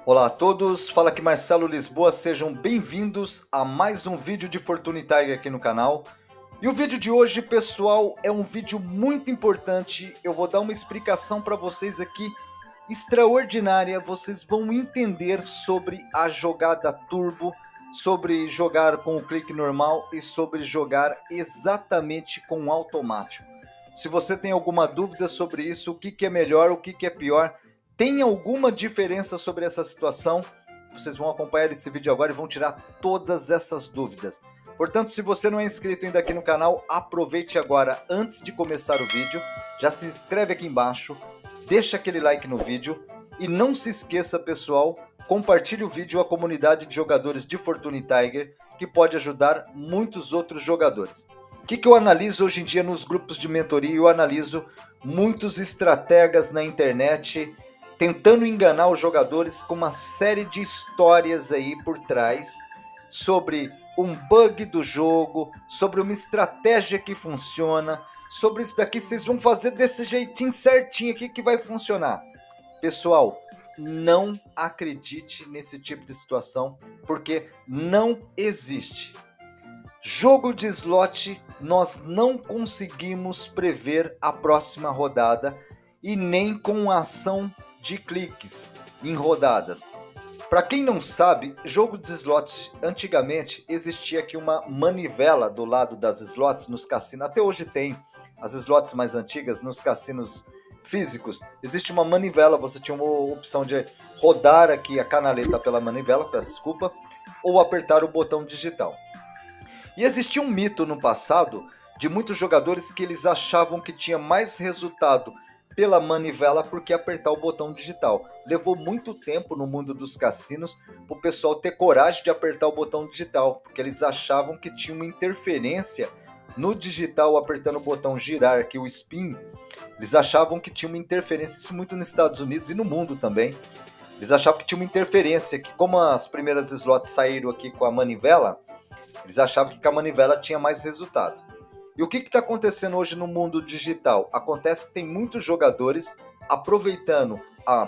Olá a todos, fala aqui Marcelo Lisboa, sejam bem-vindos a mais um vídeo de Fortune Tiger aqui no canal. E o vídeo de hoje, pessoal, é um vídeo muito importante. Eu vou dar uma explicação para vocês aqui extraordinária. Vocês vão entender sobre a jogada turbo, sobre jogar com o clique normal e sobre jogar exatamente com o automático. Se você tem alguma dúvida sobre isso, o que é melhor, o que é pior, tem alguma diferença sobre essa situação? Vocês vão acompanhar esse vídeo agora e vão tirar todas essas dúvidas. Portanto, se você não é inscrito ainda aqui no canal, aproveite agora antes de começar o vídeo. Já se inscreve aqui embaixo, deixa aquele like no vídeo e não se esqueça, pessoal, compartilhe o vídeo à comunidade de jogadores de Fortune Tiger, que pode ajudar muitos outros jogadores. O que eu analiso hoje em dia nos grupos de mentoria? Eu analiso muitos estrategas na internet tentando enganar os jogadores com uma série de histórias aí por trás sobre um bug do jogo, sobre uma estratégia que funciona, sobre isso daqui vocês vão fazer desse jeitinho certinho aqui que vai funcionar. Pessoal, não acredite nesse tipo de situação, porque não existe. Jogo de slot, nós não conseguimos prever a próxima rodada e nem com a ação de cliques em rodadas. Para quem não sabe, jogo de slots, antigamente existia aqui uma manivela do lado das slots nos cassinos. Até hoje tem as slots mais antigas nos cassinos físicos. Existe uma manivela, você tinha uma opção de rodar aqui a canaleta pela manivela, peço desculpa, ou apertar o botão digital. E existia um mito no passado de muitos jogadores que eles achavam que tinha mais resultado pela manivela porque apertar o botão digital. Levou muito tempo no mundo dos cassinos para o pessoal ter coragem de apertar o botão digital, porque eles achavam que tinha uma interferência no digital apertando o botão girar aqui, o spin. Eles achavam que tinha uma interferência, isso muito nos Estados Unidos e no mundo também. Eles achavam que tinha uma interferência, que como as primeiras slots saíram aqui com a manivela, eles achavam que com a manivela tinha mais resultado. E o que está acontecendo hoje no mundo digital? Acontece que tem muitos jogadores aproveitando.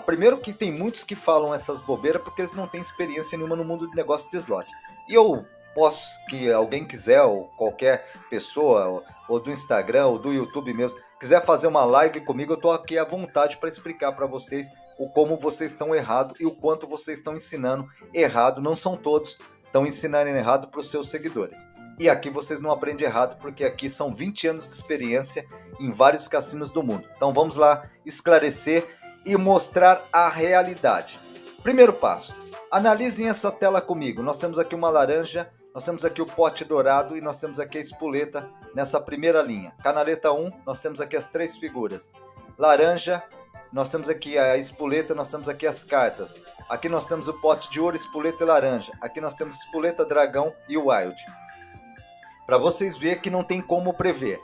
Primeiro que tem muitos que falam essas bobeiras porque eles não têm experiência nenhuma no mundo de negócio de slot. E eu posso, que alguém quiser, ou qualquer pessoa, ou do Instagram, ou do YouTube mesmo, quiser fazer uma live comigo, eu estou aqui à vontade para explicar para vocês o como vocês estão errado e o quanto vocês estão ensinando errado. Não são todos, estão ensinando errado para os seus seguidores. E aqui vocês não aprendem errado, porque aqui são 20 anos de experiência em vários cassinos do mundo. Então vamos lá esclarecer e mostrar a realidade. Primeiro passo, analisem essa tela comigo. Nós temos aqui uma laranja, nós temos aqui o pote dourado e nós temos aqui a espoleta nessa primeira linha. Canaleta 1, nós temos aqui as três figuras. Laranja, nós temos aqui a espoleta, nós temos aqui as cartas. Aqui nós temos o pote de ouro, espoleta e laranja. Aqui nós temos espoleta, dragão e o wild. Para vocês verem que não tem como prever.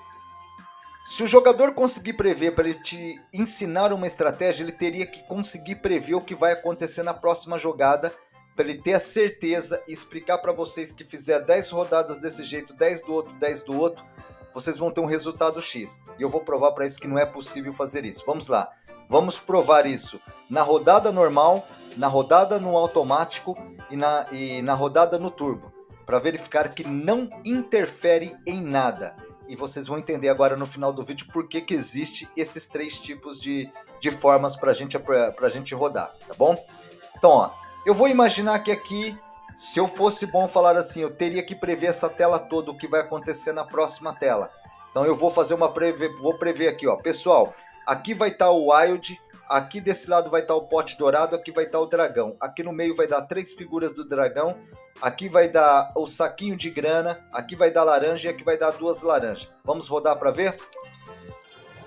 Se o jogador conseguir prever para ele te ensinar uma estratégia, ele teria que conseguir prever o que vai acontecer na próxima jogada, para ele ter a certeza e explicar para vocês que fizer 10 rodadas desse jeito, 10 do outro, 10 do outro, vocês vão ter um resultado X. E eu vou provar para isso que não é possível fazer isso. Vamos lá. Vamos provar isso na rodada normal, na rodada no automático e na rodada no turbo, para verificar que não interfere em nada. E vocês vão entender agora no final do vídeo por que existe esses três tipos de formas para a gente rodar, tá bom? Então, ó, eu vou imaginar que aqui, se eu fosse bom falar assim, eu teria que prever essa tela toda, o que vai acontecer na próxima tela. Então eu vou fazer vou prever aqui, ó, pessoal, aqui vai estar o wild, aqui desse lado vai estar o pote dourado, aqui vai estar o dragão, aqui no meio vai dar 3 figuras do dragão, aqui vai dar o saquinho de grana, aqui vai dar laranja e aqui vai dar 2 laranjas. Vamos rodar para ver?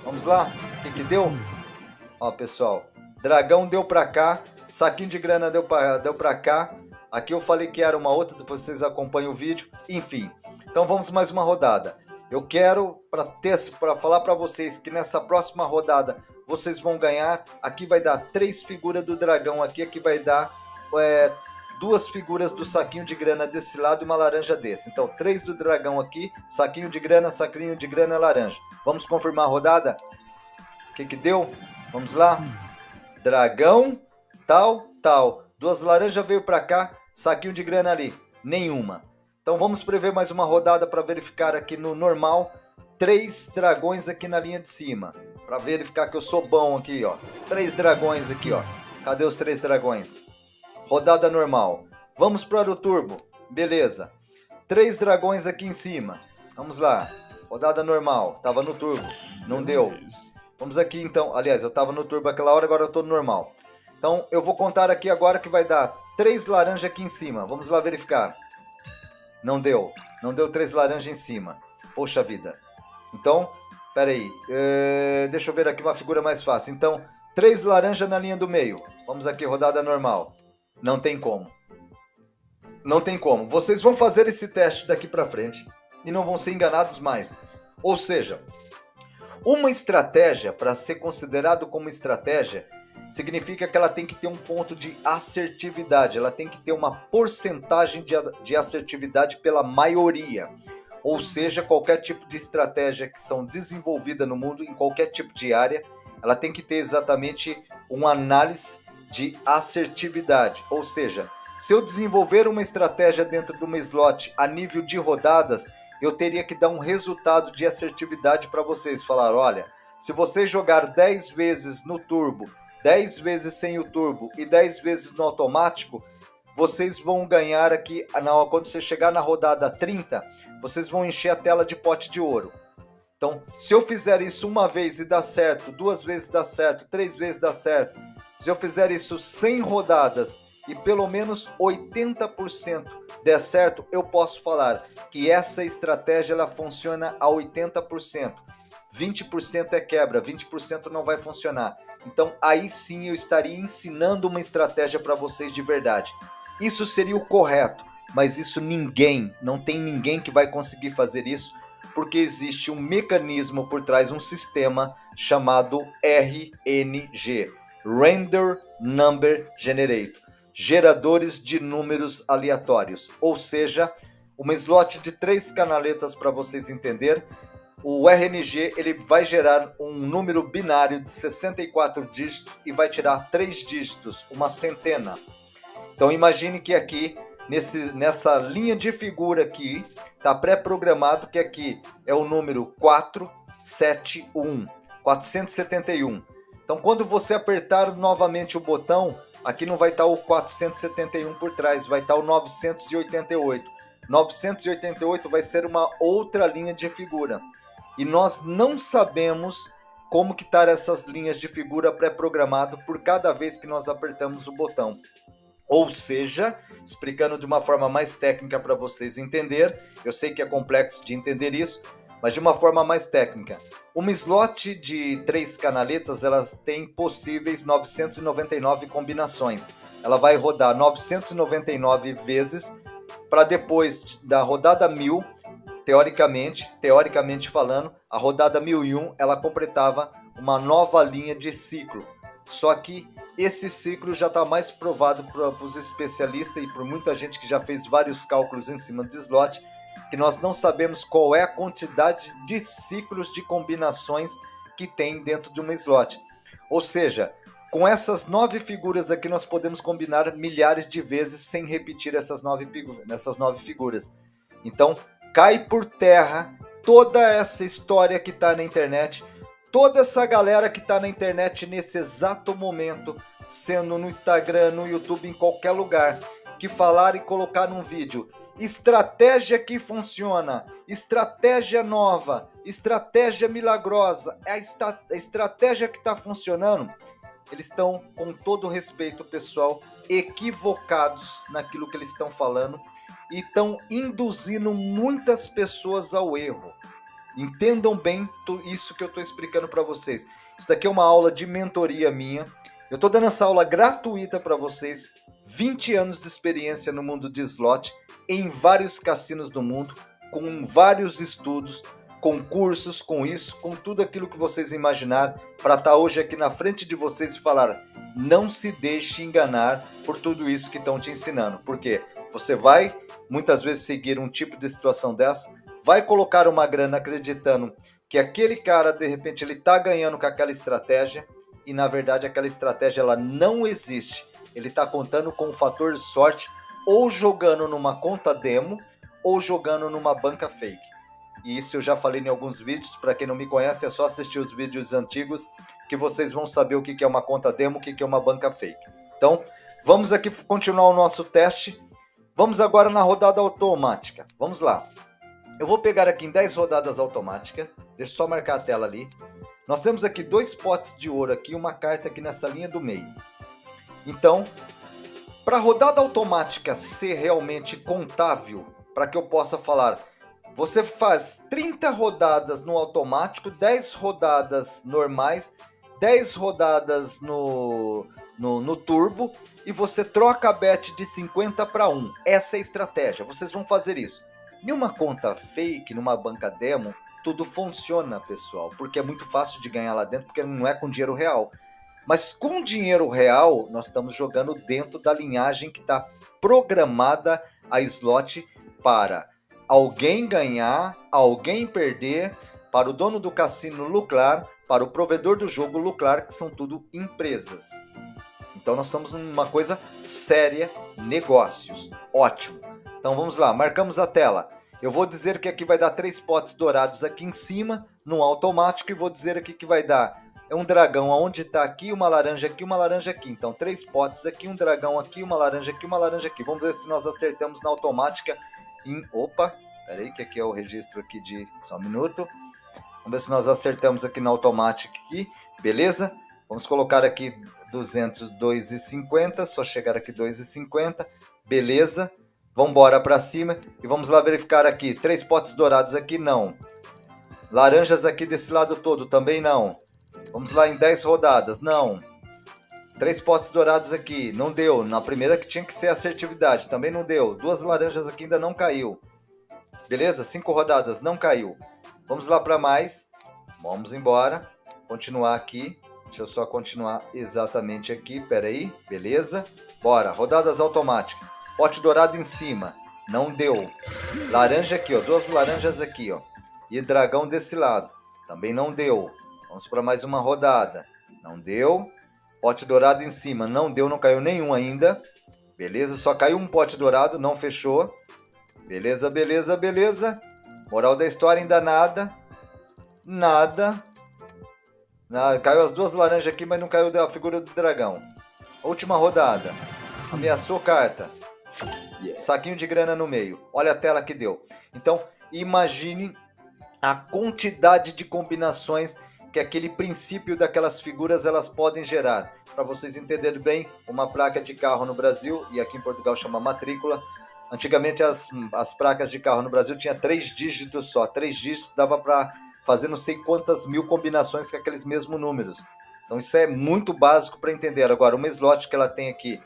Vamos lá? O que deu? Ó, pessoal, dragão deu para cá, saquinho de grana deu para cá. Aqui eu falei que era uma outra, depois vocês acompanham o vídeo. Enfim, então vamos mais uma rodada. Eu quero, para falar para vocês que nessa próxima rodada vocês vão ganhar. Aqui vai dar 3 figuras do dragão, aqui vai dar 2 figuras do saquinho de grana desse lado e uma laranja desse. Então 3 do dragão aqui, saquinho de grana, laranja. Vamos confirmar a rodada? O que deu? Vamos lá? Dragão, tal, 2 laranjas veio para cá, saquinho de grana ali, nenhuma. Então vamos prever mais uma rodada para verificar aqui no normal. 3 dragões aqui na linha de cima, para verificar que eu sou bom aqui, ó. 3 dragões aqui, ó. Cadê os 3 dragões? Rodada normal. Vamos para o turbo, beleza. 3 dragões aqui em cima. Vamos lá. Rodada normal. Tava no turbo. Não deu. Vamos aqui então. Aliás, eu tava no turbo aquela hora, agora eu tô no normal. Então eu vou contar aqui agora que vai dar 3 laranjas aqui em cima. Vamos lá verificar. Não deu. Não deu 3 laranjas em cima. Poxa vida. Então, pera aí. Deixa eu ver aqui uma figura mais fácil. Então, 3 laranjas na linha do meio. Vamos aqui, rodada normal. Não tem como. Não tem como. Vocês vão fazer esse teste daqui pra frente e não vão ser enganados mais. Ou seja, uma estratégia, para ser considerado como estratégia, significa que ela tem que ter um ponto de assertividade. Ela tem que ter uma porcentagem de assertividade pela maioria. Ou seja, qualquer tipo de estratégia que são desenvolvida no mundo, em qualquer tipo de área, ela tem que ter exatamente uma análise de assertividade. Ou seja, se eu desenvolver uma estratégia dentro de uma slot a nível de rodadas, eu teria que dar um resultado de assertividade para vocês. Falar, olha, se vocês jogar 10 vezes no turbo, 10 vezes sem o turbo e 10 vezes no automático, vocês vão ganhar aqui, quando você chegar na rodada 30, vocês vão encher a tela de pote de ouro. Então, se eu fizer isso uma vez e dá certo, 2 vezes dá certo, 3 vezes dá certo, se eu fizer isso 100 rodadas e pelo menos 80% der certo, eu posso falar que essa estratégia ela funciona a 80%. 20% é quebra, 20% não vai funcionar. Então, aí sim eu estaria ensinando uma estratégia para vocês de verdade. Isso seria o correto, mas isso não tem ninguém que vai conseguir fazer isso, porque existe um mecanismo por trás, um sistema chamado RNG, Random Number Generator, geradores de números aleatórios, ou seja, uma slot de 3 canaletas para vocês entenderem. O RNG ele vai gerar um número binário de 64 dígitos e vai tirar 3 dígitos, uma centena. Então imagine que aqui, nessa linha de figura aqui, está pré-programado que aqui é o número 471, 471. Então quando você apertar novamente o botão, aqui não vai estar o 471 por trás, vai estar o 988. 988 vai ser uma outra linha de figura. E nós não sabemos como que tá essas linhas de figura pré-programado por cada vez que nós apertamos o botão. Ou seja, explicando de uma forma mais técnica para vocês entenderem, eu sei que é complexo de entender isso, mas de uma forma mais técnica. Uma slot de 3 canaletas, elas têm possíveis 999 combinações. Ela vai rodar 999 vezes para depois da rodada 1000, teoricamente falando, a rodada 1001 ela completava uma nova linha de ciclo. Só que esse ciclo já está mais provado para os especialistas e por muita gente que já fez vários cálculos em cima de slot, que nós não sabemos qual é a quantidade de ciclos de combinações que tem dentro de uma slot. Ou seja, com essas 9 figuras aqui nós podemos combinar milhares de vezes sem repetir essas 9 figuras. Então cai por terra toda essa história que está na internet, toda essa galera que está na internet nesse exato momento, sendo no Instagram, no YouTube, em qualquer lugar, que falar e colocar num vídeo estratégia que funciona, estratégia nova, estratégia milagrosa, é a estratégia que está funcionando. Eles estão, com todo respeito, pessoal, equivocados naquilo que eles estão falando e estão induzindo muitas pessoas ao erro. Entendam bem isso que eu estou explicando para vocês. Isso daqui é uma aula de mentoria minha. Eu estou dando essa aula gratuita para vocês. 20 anos de experiência no mundo de slot, em vários cassinos do mundo, com vários estudos, com cursos, com isso, com tudo aquilo que vocês imaginar, para estar hoje aqui na frente de vocês e falar: não se deixe enganar por tudo isso que estão te ensinando. Porque você vai muitas vezes seguir um tipo de situação dessa, vai colocar uma grana acreditando que aquele cara, de repente, ele está ganhando com aquela estratégia e, na verdade, aquela estratégia ela não existe. ele está contando com o fator sorte ou jogando numa conta demo ou jogando numa banca fake. E isso eu já falei em alguns vídeos, para quem não me conhece é só assistir os vídeos antigos que vocês vão saber o que é uma conta demo, o que é uma banca fake. Então, vamos aqui continuar o nosso teste. Vamos agora na rodada automática. Vamos lá. Eu vou pegar aqui em 10 rodadas automáticas. Deixa eu só marcar a tela ali. Nós temos aqui 2 potes de ouro aqui, uma carta aqui nessa linha do meio. Então, para a rodada automática ser realmente contável, para que eu possa falar, você faz 30 rodadas no automático, 10 rodadas normais, 10 rodadas no turbo e você troca a bet de 50 para 1. Essa é a estratégia, vocês vão fazer isso. Em uma conta fake, numa banca demo, tudo funciona, pessoal, porque é muito fácil de ganhar lá dentro, porque não é com dinheiro real. Mas com dinheiro real, nós estamos jogando dentro da linhagem que está programada a slot para alguém ganhar, alguém perder, para o dono do cassino lucrar, para o provedor do jogo lucrar, que são tudo empresas. Então nós estamos numa coisa séria, negócios. Ótimo. Então vamos lá, marcamos a tela. Eu vou dizer que aqui vai dar 3 potes dourados aqui em cima, no automático, e vou dizer aqui que vai dar um dragão onde está aqui, uma laranja aqui, uma laranja aqui. Então 3 potes aqui, um dragão aqui, uma laranja aqui, uma laranja aqui. Vamos ver se nós acertamos na automática. Opa, peraí que aqui é o registro aqui de... Só um minuto. Vamos ver se nós acertamos aqui na automática aqui. Beleza? Vamos colocar aqui 202,50. Só chegar aqui 2,50. Beleza. Vamos embora para cima e vamos lá verificar aqui. 3 potes dourados aqui, não. Laranjas aqui desse lado todo, também não. Vamos lá em 10 rodadas, não. 3 potes dourados aqui, não deu. Na primeira que tinha que ser assertividade, também não deu. 2 laranjas aqui ainda não caiu. Beleza? 5 rodadas, não caiu. Vamos lá para mais. Vamos embora. Continuar aqui. Deixa eu só continuar exatamente aqui. Pera aí. Beleza? Bora. Rodadas automáticas. Pote dourado em cima. Não deu. Laranja aqui, ó. 2 laranjas aqui, ó. E dragão desse lado. Também não deu. Vamos para mais uma rodada. Não deu. Pote dourado em cima. Não deu, não caiu nenhum ainda. Beleza, só caiu um pote dourado, não fechou. Beleza, beleza, beleza. Moral da história, ainda nada. Nada. Caiu as 2 laranjas aqui, mas não caiu a figura do dragão. Última rodada. Ameaçou carta. Saquinho de grana no meio. Olha a tela que deu. Então, imagine a quantidade de combinações que aquele princípio daquelas figuras elas podem gerar. Para vocês entenderem bem, uma placa de carro no Brasil, e aqui em Portugal chama matrícula. Antigamente as placas de carro no Brasil tinha 3 dígitos só. 3 dígitos dava para fazer não sei quantas mil combinações com aqueles mesmos números. Então isso é muito básico para entender. Agora, uma slot que ela tem aqui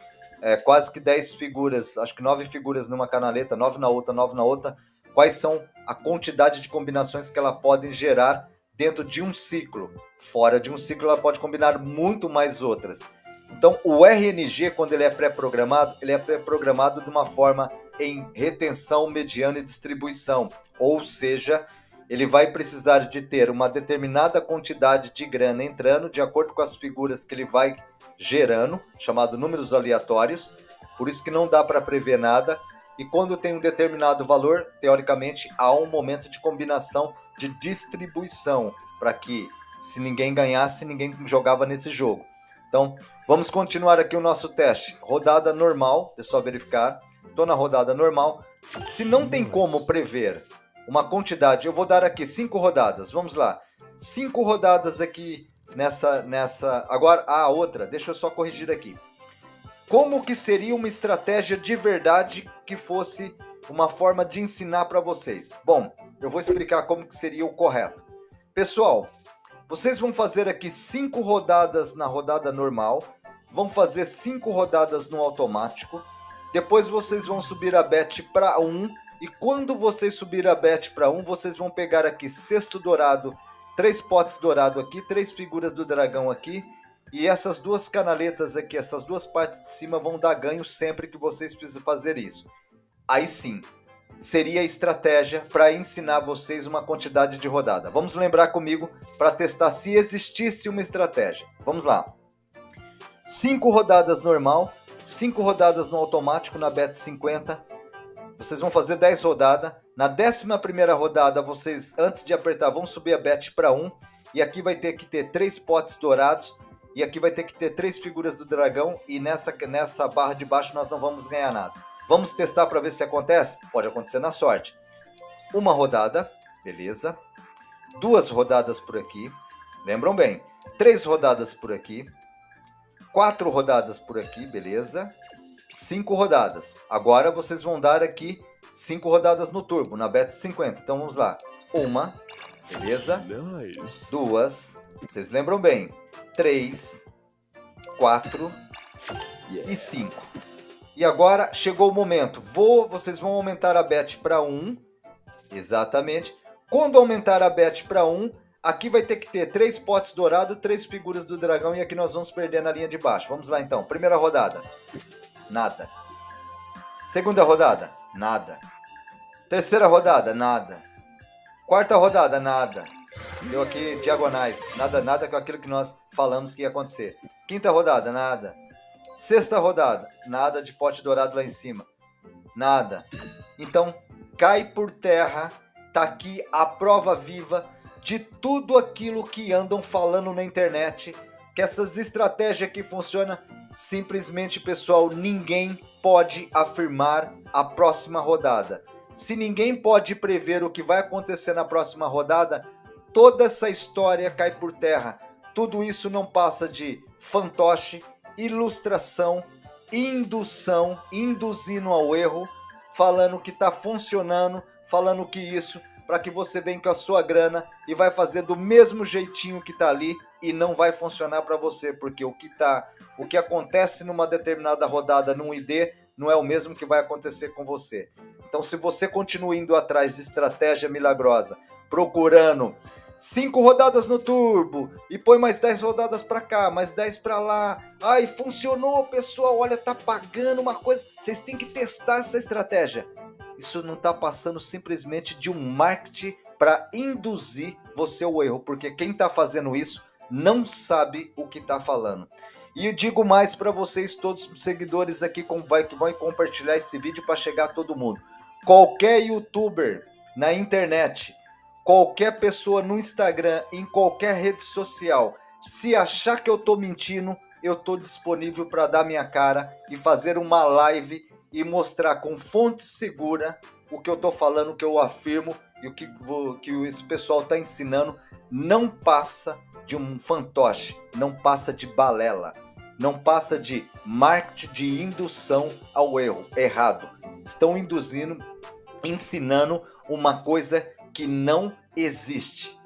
quase que 10 figuras, acho que 9 figuras numa canaleta, 9 na outra, 9 na outra. Quais são a quantidade de combinações que ela pode gerar dentro de um ciclo? Fora de um ciclo ela pode combinar muito mais outras. Então o RNG, quando ele é pré-programado, ele é pré-programado de uma forma em retenção, mediana e distribuição. Ou seja, ele vai precisar de ter uma determinada quantidade de grana entrando de acordo com as figuras que ele vai gerando, chamado números aleatórios. Por isso que não dá para prever nada. E quando tem um determinado valor, teoricamente, há um momento de combinação de distribuição, para que, se ninguém ganhasse, ninguém jogava nesse jogo. Então, vamos continuar aqui o nosso teste. Rodada normal, é só verificar. Estou na rodada normal. Se não tem como prever uma quantidade, eu vou dar aqui 5 rodadas. Vamos lá. 5 rodadas aqui nessa... Agora, a outra, deixa eu só corrigir aqui. Como que seria uma estratégia de verdade que fosse uma forma de ensinar para vocês? Bom, eu vou explicar como que seria o correto. Pessoal, vocês vão fazer aqui 5 rodadas na rodada normal, vão fazer 5 rodadas no automático, depois vocês vão subir a bet para 1, e quando vocês subir a bet para 1, vocês vão pegar aqui cesto dourado, 3 potes dourado aqui, 3 figuras do dragão aqui, e essas 2 canaletas aqui, essas 2 partes de cima vão dar ganho sempre que vocês precisam fazer isso. Aí sim, seria a estratégia para ensinar vocês uma quantidade de rodada. Vamos lembrar comigo para testar se existisse uma estratégia. Vamos lá. 5 rodadas normal, 5 rodadas no automático na bet 50. Vocês vão fazer 10 rodadas. Na 11ª rodada, vocês, antes de apertar, vão subir a bet para 1. E aqui vai ter que ter 3 potes dourados. E aqui vai ter que ter 3 figuras do dragão. E nessa barra de baixo nós não vamos ganhar nada. Vamos testar para ver se acontece? Pode acontecer na sorte. Uma rodada, beleza. 2 rodadas por aqui. Lembram bem. 3 rodadas por aqui. 4 rodadas por aqui, beleza. 5 rodadas. Agora vocês vão dar aqui 5 rodadas no turbo, na bet 50. Então vamos lá. 1, beleza. 2, vocês lembram bem. 3, 4 e 5. E agora chegou o momento. Vocês vão aumentar a bet para 1. Exatamente. Quando aumentar a bet para 1, aqui vai ter que ter 3 potes dourados, 3 figuras do dragão e aqui nós vamos perder na linha de baixo. Vamos lá então. Primeira rodada. Nada. Segunda rodada. Nada. Terceira rodada. Nada. Quarta rodada. Nada. Deu aqui diagonais. Nada, nada com aquilo que nós falamos que ia acontecer. Quinta rodada. Nada. Sexta rodada. Nada de pote dourado lá em cima. Nada. Então, cai por terra. Tá aqui a prova viva de tudo aquilo que andam falando na internet, que essas estratégias que funcionam, simplesmente, pessoal, ninguém pode afirmar a próxima rodada. Se ninguém pode prever o que vai acontecer na próxima rodada, toda essa história cai por terra. Tudo isso não passa de fantoche, ilustração, indução, induzindo ao erro, falando que está funcionando, falando que isso, para que você venha com a sua grana e vai fazer do mesmo jeitinho que está ali e não vai funcionar para você, porque o que acontece numa determinada rodada num ID não é o mesmo que vai acontecer com você. Então, se você continua indo atrás de estratégia milagrosa, procurando 5 rodadas no turbo e põe mais 10 rodadas para cá, mais 10 para lá, ai, funcionou, pessoal, olha, tá pagando uma coisa, vocês têm que testar essa estratégia. Isso não está passando simplesmente de um marketing para induzir você ao erro, porque quem está fazendo isso não sabe o que está falando. E eu digo mais para vocês, todos os seguidores aqui que vão compartilhar esse vídeo para chegar a todo mundo. Qualquer youtuber na internet, qualquer pessoa no Instagram, em qualquer rede social, se achar que eu estou mentindo, eu estou disponível para dar minha cara e fazer uma live e mostrar com fonte segura o que eu estou falando, o que eu afirmo e o que esse pessoal está ensinando não passa de um fantoche, não passa de balela, não passa de marketing de indução ao erro, errado. Estão induzindo, ensinando uma coisa que não existe.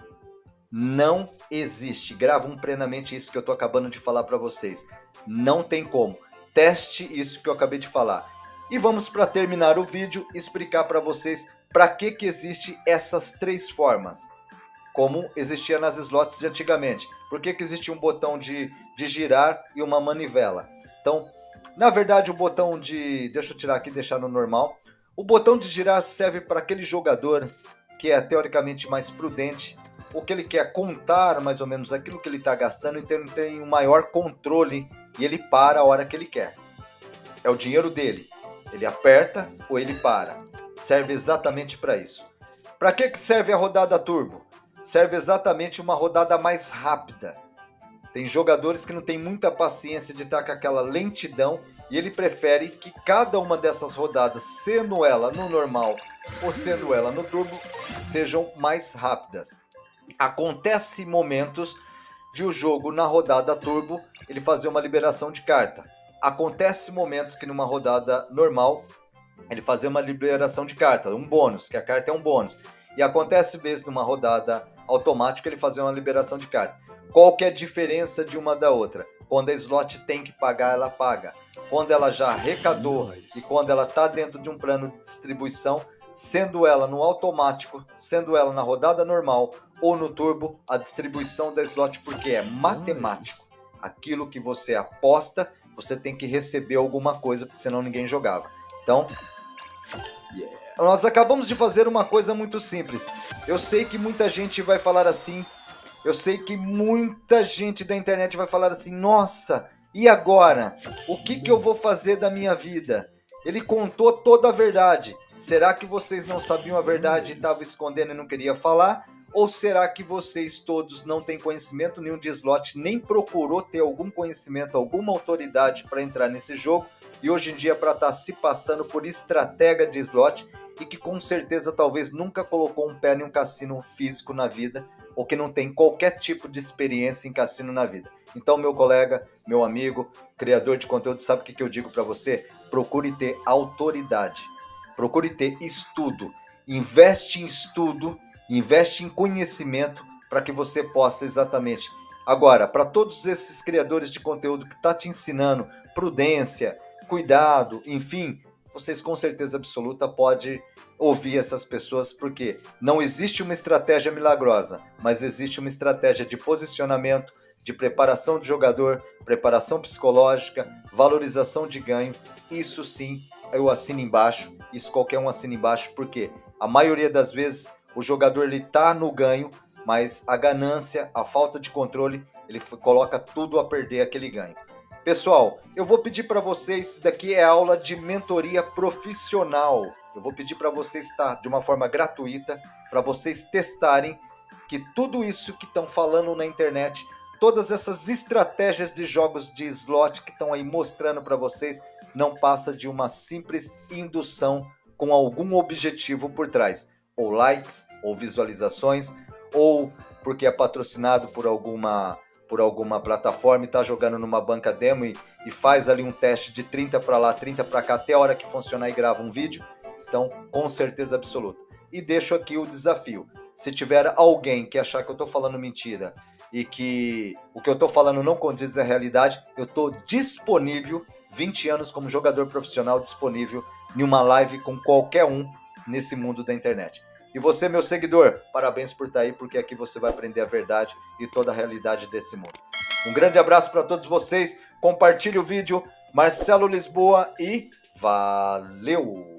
Não existe. Gravam plenamente isso que eu estou acabando de falar para vocês. Não tem como. Teste isso que eu acabei de falar. E vamos, para terminar o vídeo, explicar para vocês para que existe essas 3 formas. Como existia nas slots de antigamente. Por que existia um botão de girar e uma manivela? Então, na verdade, o botão de... Deixa eu tirar aqui e deixar no normal. O botão de girar serve para aquele jogador que é teoricamente mais prudente, ou que ele quer contar mais ou menos aquilo que ele está gastando, então ele tem um maior controle e ele para a hora que ele quer. É o dinheiro dele. Ele aperta ou ele para. Serve exatamente para isso. Para que serve a rodada turbo? Serve exatamente uma rodada mais rápida. Tem jogadores que não tem muita paciência de estar com aquela lentidão e ele prefere que cada uma dessas rodadas, sendo ela no normal ou sendo ela no turbo, sejam mais rápidas. Acontece momentos de o jogo na rodada turbo ele fazer uma liberação de carta. Acontece momentos que numa rodada normal ele fazer uma liberação de carta, um bônus, que a carta é um bônus. E acontece vezes numa rodada automática ele fazer uma liberação de carta. Qual que é a diferença de uma da outra? Quando a slot tem que pagar, ela paga. Quando ela já arrecadou e quando ela está dentro de um plano de distribuição, sendo ela no automático, sendo ela na rodada normal ou no turbo, a distribuição da slot, porque é matemático. Aquilo que você aposta, você tem que receber alguma coisa, porque senão ninguém jogava. Então, nós acabamos de fazer uma coisa muito simples. Eu sei que muita gente vai falar assim, eu sei que muita gente da internet vai falar assim, nossa, E agora? O que eu vou fazer da minha vida? Ele contou toda a verdade. Será que vocês não sabiam a verdade e estavam escondendo e não queria falar? Ou será que vocês todos não têm conhecimento nenhum de slot, nem procurou ter algum conhecimento, alguma autoridade para entrar nesse jogo e hoje em dia para estar se passando por estratega de slot e que com certeza talvez nunca colocou um pé em um cassino físico na vida ou que não tem qualquer tipo de experiência em cassino na vida? Então, meu colega, meu amigo, criador de conteúdo, sabe o que eu digo para você? Procure ter autoridade, procure ter estudo, investe em estudo, investe em conhecimento para que você possa exatamente. Agora, para todos esses criadores de conteúdo que tá te ensinando prudência, cuidado, enfim, vocês com certeza absoluta pode ouvir essas pessoas, porque não existe uma estratégia milagrosa, mas existe uma estratégia de posicionamento, de preparação de jogador, preparação psicológica, valorização de ganho. Isso sim, eu assino embaixo, isso qualquer um assina embaixo, porque a maioria das vezes o jogador ele tá no ganho, mas a ganância, a falta de controle, ele coloca tudo a perder aquele ganho. Pessoal, eu vou pedir para vocês, isso daqui é aula de mentoria profissional. Eu vou pedir para vocês, tá, de uma forma gratuita, para vocês testarem que tudo isso que estão falando na internet, todas essas estratégias de jogos de slot que estão aí mostrando para vocês, não passa de uma simples indução com algum objetivo por trás. Ou likes, ou visualizações, ou porque é patrocinado por alguma plataforma e está jogando numa banca demo e faz ali um teste de 30 para lá, 30 para cá, até a hora que funcionar e grava um vídeo. Então, com certeza absoluta. E deixo aqui o desafio. Se tiver alguém que achar que eu estou falando mentira e que o que eu estou falando não condiz à realidade, eu estou disponível, 20 anos como jogador profissional, disponível em uma live com qualquer um nesse mundo da internet. E você, meu seguidor, parabéns por estar aí, porque aqui você vai aprender a verdade e toda a realidade desse mundo. Um grande abraço para todos vocês, compartilhe o vídeo, Marcelo Lisboa e valeu!